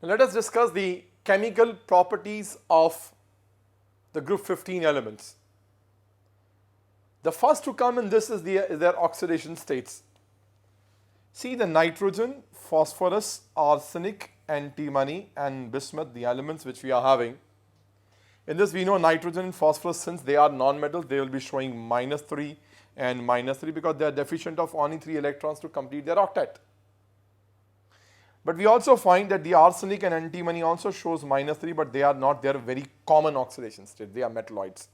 Let us discuss the chemical properties of the group 15 elements. The first to come in this is their oxidation states. See the nitrogen, phosphorus, arsenic, antimony and bismuth, the elements which we are having. In this we know nitrogen and phosphorus, since they are non-metals, they will be showing -3 and -3 because they are deficient of only 3 electrons to complete their octet. But we also find that the arsenic and antimony also shows -3, but they are not their very common oxidation state, they are metalloids.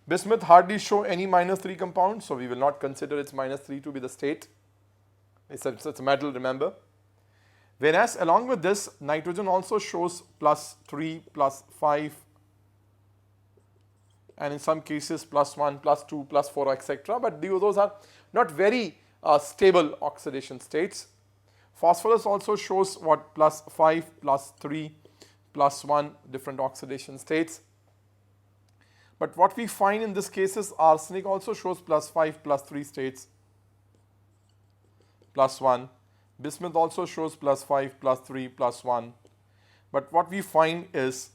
Bismuth hardly show any -3 compound, so we will not consider its -3 to be the state. It's a metal, remember. Whereas along with this, nitrogen also shows +3, +5, and in some cases +1, +2, +4, etc. But those are not very stable oxidation states. Phosphorus also shows what, +5, +3, +1 different oxidation states. But what we find in this case is arsenic also shows +5, +3 states, +1. Bismuth also shows +5, +3, +1. But what we find is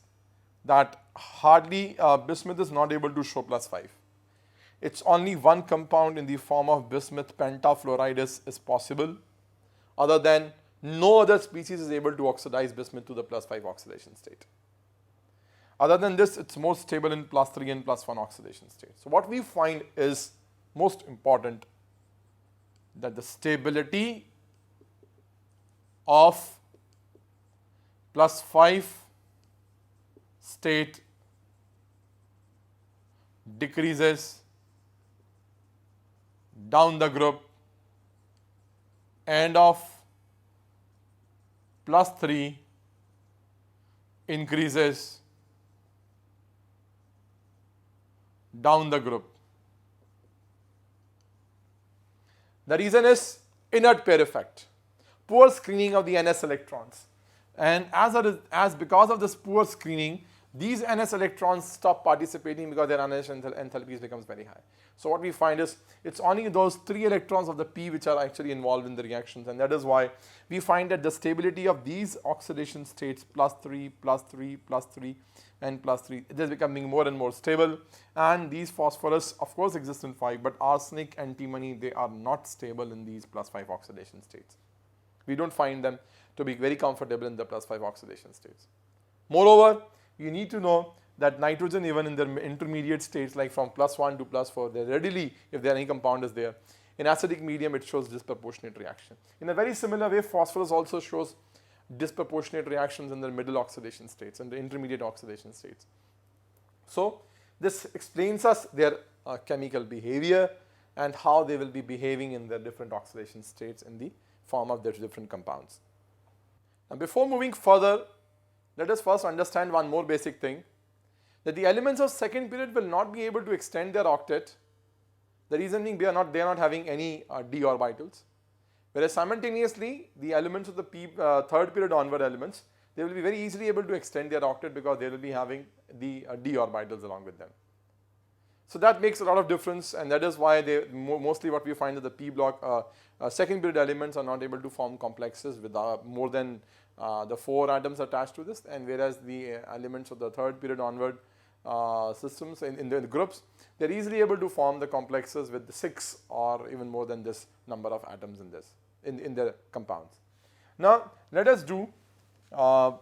that hardly bismuth is not able to show +5. It's only one compound in the form of bismuth pentafluoride is possible. Other than, no other species is able to oxidize bismuth to the +5 oxidation state. Other than this, it's more stable in +3 and +1 oxidation state. So what we find is most important, that the stability of +5 state decreases down the group, and of +3 increases down the group. The reason is inert pair effect, poor screening of the NS electrons, and as because of this poor screening, these NS electrons stop participating because their annihilation enthalpies becomes very high. So what we find is it's only those 3 electrons of the P which are actually involved in the reactions, and that is why we find that the stability of these oxidation states +3, +3, +3 and +3, it is becoming more and more stable. And these phosphorus of course exist in 5, but arsenic, antimony, they are not stable in these +5 oxidation states. We don't find them to be very comfortable in the +5 oxidation states. Moreover, you need to know that nitrogen, even in their intermediate states like from +1 to +4, they readily, if there any compound is there, in acidic medium it shows disproportionate reaction. In a very similar way, phosphorus also shows disproportionate reactions in the middle oxidation states and the intermediate oxidation states. So this explains us their chemical behavior and how they will be behaving in the different oxidation states in the form of their different compounds. Now before moving further, let us first understand one more basic thing, that the elements of second period will not be able to extend their octet. The reason being they are not having any d orbitals, whereas simultaneously the elements of the third period onward elements, they will be very easily able to extend their octet because they will be having the d orbitals along with them. So that makes a lot of difference, and that is why mostly what we find that the p block second period elements are not able to form complexes with more than the 4 atoms attached to this, and whereas the elements of the third period onward systems in the groups, they are easily able to form the complexes with 6 or even more than this number of atoms in this in their compounds. Now let us do a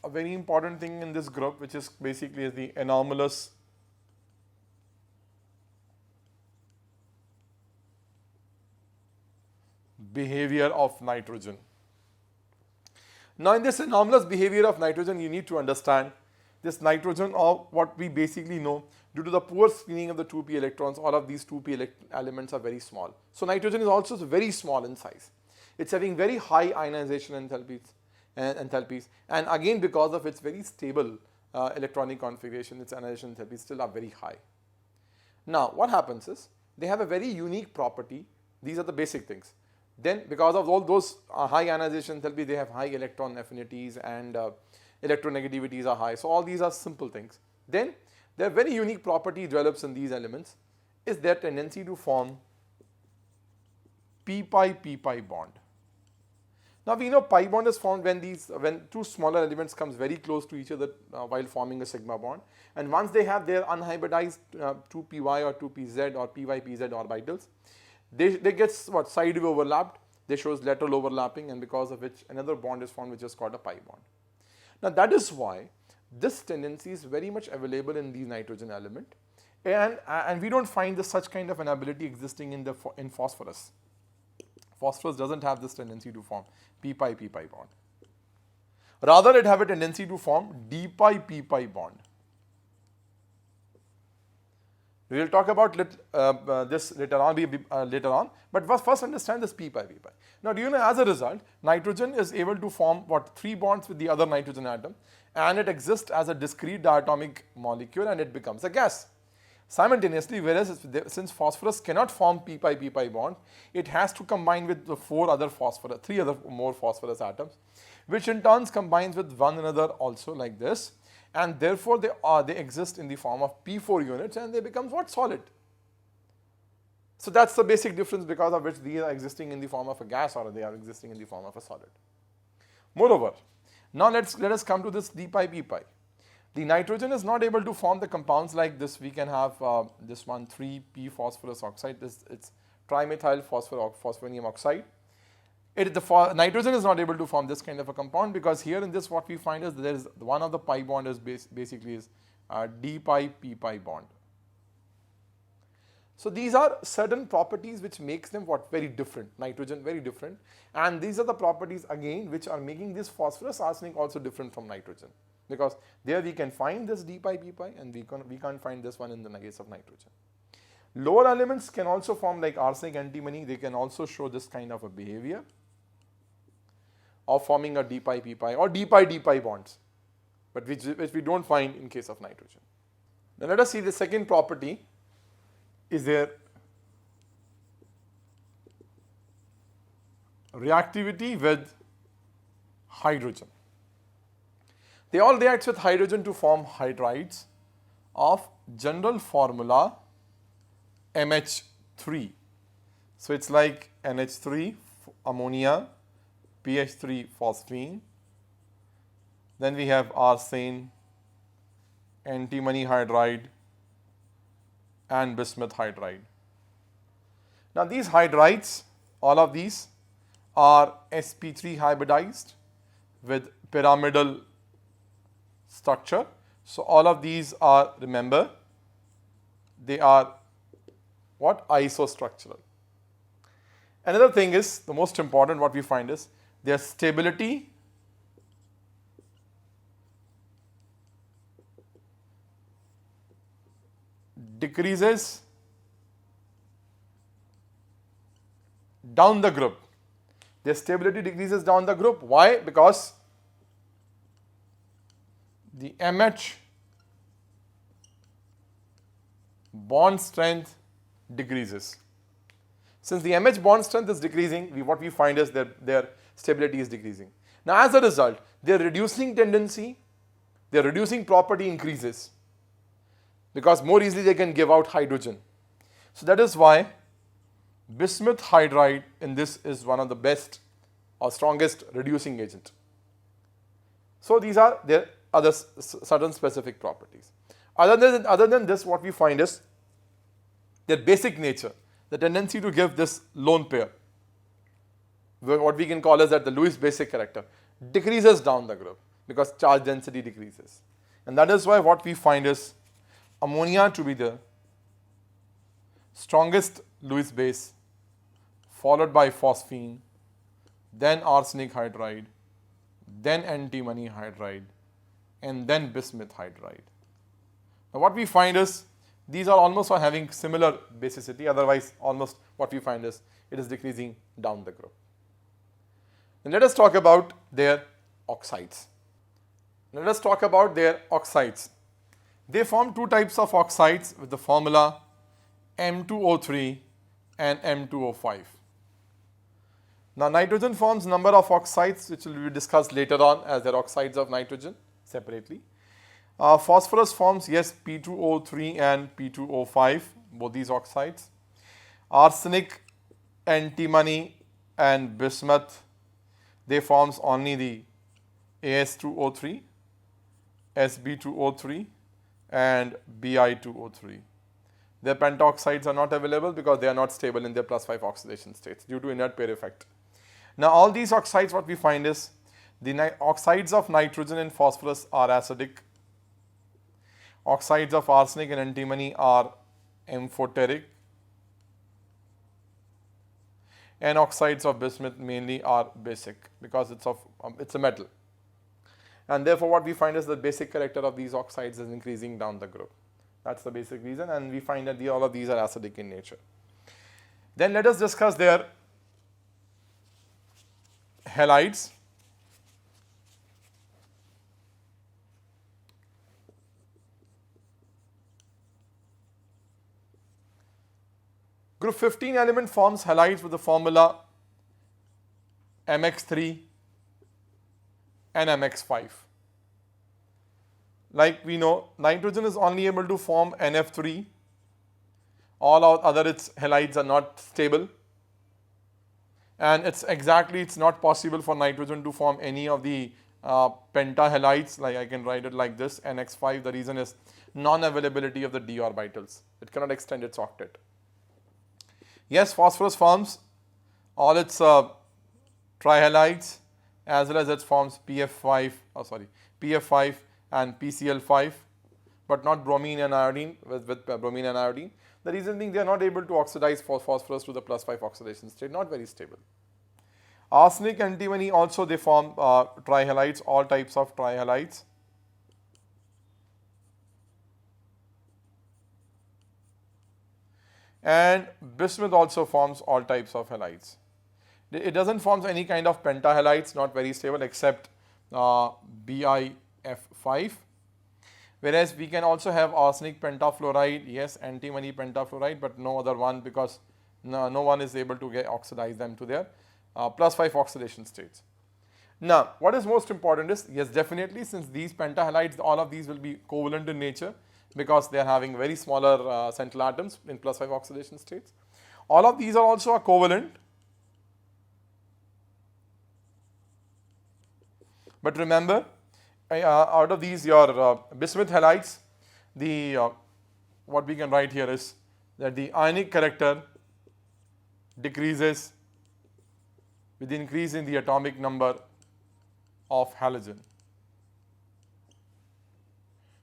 very important thing in this group, which is basically the anomalous behavior of nitrogen. Now in this anomalous behavior of nitrogen, you need to understand this nitrogen, or what we basically know, due to the poor screening of the 2p electrons, all of these 2p elements are very small. So nitrogen is also very small in size. It's having very high ionization enthalpies, and again because of its very stable electronic configuration, its ionization enthalpies still are very high. Now what happens is they have a very unique property. These are the basic things. Then because of all those high ionization enthalpy, they have high electron affinities and electronegativities are high. So all these are simple things. Then their very unique property develops in these elements is their tendency to form p pi bond. Now we know pi bond is formed when two smaller elements comes very close to each other while forming a sigma bond, and once they have their unhybridized 2py or 2pz or py-pz orbitals, they get what, sideway overlapped. They shows lateral overlapping, and because of which another bond is formed which is called a pi bond. Now that is why this tendency is very much available in the nitrogen element, and we don't find such kind of an ability existing in phosphorus. Phosphorus doesn't have this tendency to form p-pi bond. Rather, it have a tendency to form d-pi-p-pi bond. We will talk about this later on, but first understand this p-pi-p-pi. Now, do you know, as a result, nitrogen is able to form what, 3 bonds with the other nitrogen atom, and it exists as a discrete diatomic molecule, and it becomes a gas. Simultaneously, whereas since phosphorus cannot form p-pi-p-pi bond, it has to combine with the 3 other more phosphorus atoms, which in turn combines with one another also like this, and therefore they exist in the form of p4 units, and they become what, solid. So that's the basic difference because of which these are existing in the form of a gas or they are existing in the form of a solid. Moreover, now let us come to this d-pi-p-pi. The nitrogen is not able to form the compounds like this. We can have this one 3p phosphorus oxide. It's trimethyl phosphorinium oxide. Nitrogen is not able to form this kind of a compound because here in this what we find is there is one of the pi bond is basically d-pi-p-pi bond. So these are certain properties which makes them what, very different, nitrogen very different, and these are the properties again which are making this phosphorus arsenic also different from nitrogen, because there we can find this d-pi-p-pi and we can't find this one in the case of nitrogen. Lower elements can also form like arsenic, antimony. They can also show this kind of a behavior of forming a d-pi-p-pi or d-pi-d-pi bonds, but which we don't find in case of nitrogen. Now let us see the second property is their reactivity with hydrogen. They all react with hydrogen to form hydrides of general formula MH3. So it's like NH3 ammonia, PH3 phosphine, then we have arsine, antimony hydride, and bismuth hydride. Now these hydrides, all of these are sp3 hybridized with pyramidal structure. So all of these are, remember, they are what, isostructural. Another thing is, the most important what we find is their stability decreases down the group. Their stability decreases down the group. Why? Because the MH bond strength decreases. Since the MH bond strength is decreasing, what we find is that their stability is decreasing. Now as a result, their reducing tendency, their reducing property increases, because more easily they can give out hydrogen. So that is why bismuth hydride in this is one of the best or strongest reducing agent. So these are their other certain specific properties. Other than this, what we find is their basic nature, the tendency to give this lone pair, what we can call as that the Lewis basic character, decreases down the group because charge density decreases. And that is why what we find is ammonia to be the strongest Lewis base, followed by phosphine, then arsenic hydride, then antimony hydride, and then bismuth hydride. Now what we find is these are almost having similar basicity, otherwise almost what we find is it is decreasing down the group. And let us talk about their oxides. Let us talk about their oxides. They form two types of oxides with the formula M2O3 and M2O5. Now nitrogen forms number of oxides which will be discussed later on as their oxides of nitrogen separately. Phosphorus forms, yes, P2O3 and P2O5, both these oxides. Arsenic, antimony and bismuth, they forms only the As2O3, Sb2O3 and Bi2O3. Their pentoxides are not available because they are not stable in their +5 oxidation states due to inert pair effect. Now all these oxides, what we find is the oxides of nitrogen and phosphorus are acidic. Oxides of arsenic and antimony are amphoteric. And oxides of bismuth mainly are basic because it's a metal. And therefore what we find is the basic character of these oxides is increasing down the group. That's the basic reason, and we find that all of these are acidic in nature. Then let us discuss their halides. Group 15 element forms halides with the formula MX3 and MX5. Like we know, nitrogen is only able to form NF3. All other its halides are not stable, and it's not possible for nitrogen to form any of the pentahalides. Like I can write it like this, NX5. The reason is non-availability of the d orbitals. It cannot extend its octet. Yes, phosphorus forms all its trihalides as well as it forms PF5 and PCl5, but not bromine and iodine with bromine and iodine. The reason being they are not able to oxidize phosphorus to the +5 oxidation state, not very stable. Arsenic and antimony also they form trihalides, all types of trihalides. And bismuth also forms all types of halides. It doesn't form any kind of pentahalides, not very stable, except BiF5. Whereas we can also have arsenic pentafluoride, yes, antimony pentafluoride, but no other one, because no one is able to oxidize them to their +5 oxidation states. Now, what is most important is, yes, definitely, since these pentahalides, all of these will be covalent in nature because they are having very smaller central atoms in +5 oxidation states. All of these are also a covalent. But remember, out of these your bismuth halides, what we can write here is that the ionic character decreases with increase in the atomic number of halogen.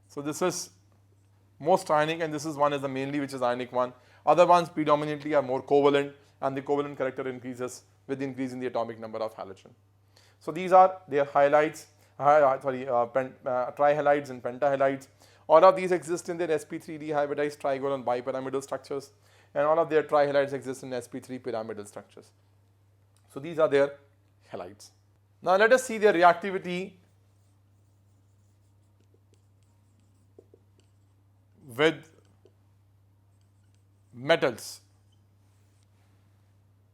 So this is most ionic, and this is one is the mainly which is ionic one. Other ones predominantly are more covalent, and the covalent character increases with increase in the atomic number of halogen. So these are their halides, trihalides and pentahalides. All of these exist in their sp3 dehybridized trigonal and bipyramidal structures, and all of their trihalides exist in sp3 pyramidal structures. So these are their halides. Now let us see their reactivity with metals.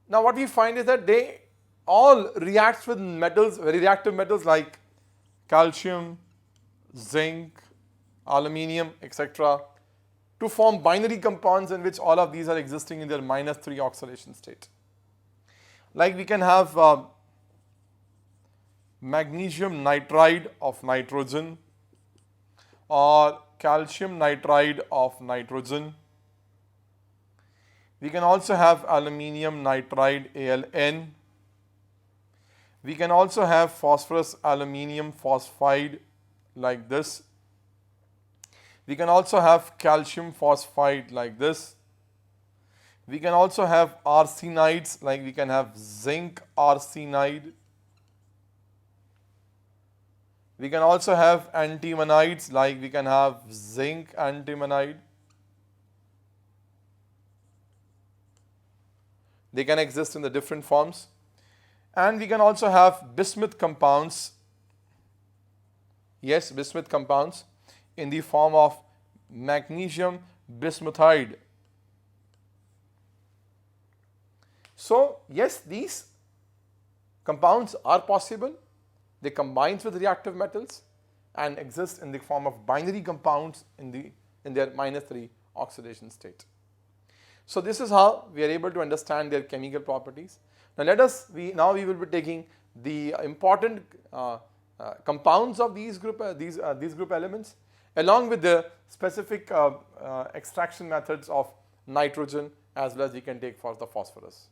Now what we find is that they all reacts with metals, very reactive metals like calcium, zinc, aluminium, etc., to form binary compounds in which all of these are existing in their -3 oxidation state. Like we can have magnesium nitride of nitrogen or calcium nitride of nitrogen. We can also have aluminium nitride AlN. We can also have phosphorus aluminium phosphide like this. We can also have calcium phosphide like this. We can also have arsenides, like we can have zinc arsenide. We can also have antimonides, like we can have zinc antimonide. They can exist in the different forms. And we can also have bismuth compounds, yes, bismuth compounds in the form of magnesium bismuthide. So yes, these compounds are possible. They combine with reactive metals and exist in the form of binary compounds in their -3 oxidation state. So this is how we are able to understand their chemical properties. Now we will be taking the important compounds of these group elements, along with the specific extraction methods of nitrogen, as well as you can take for the phosphorus.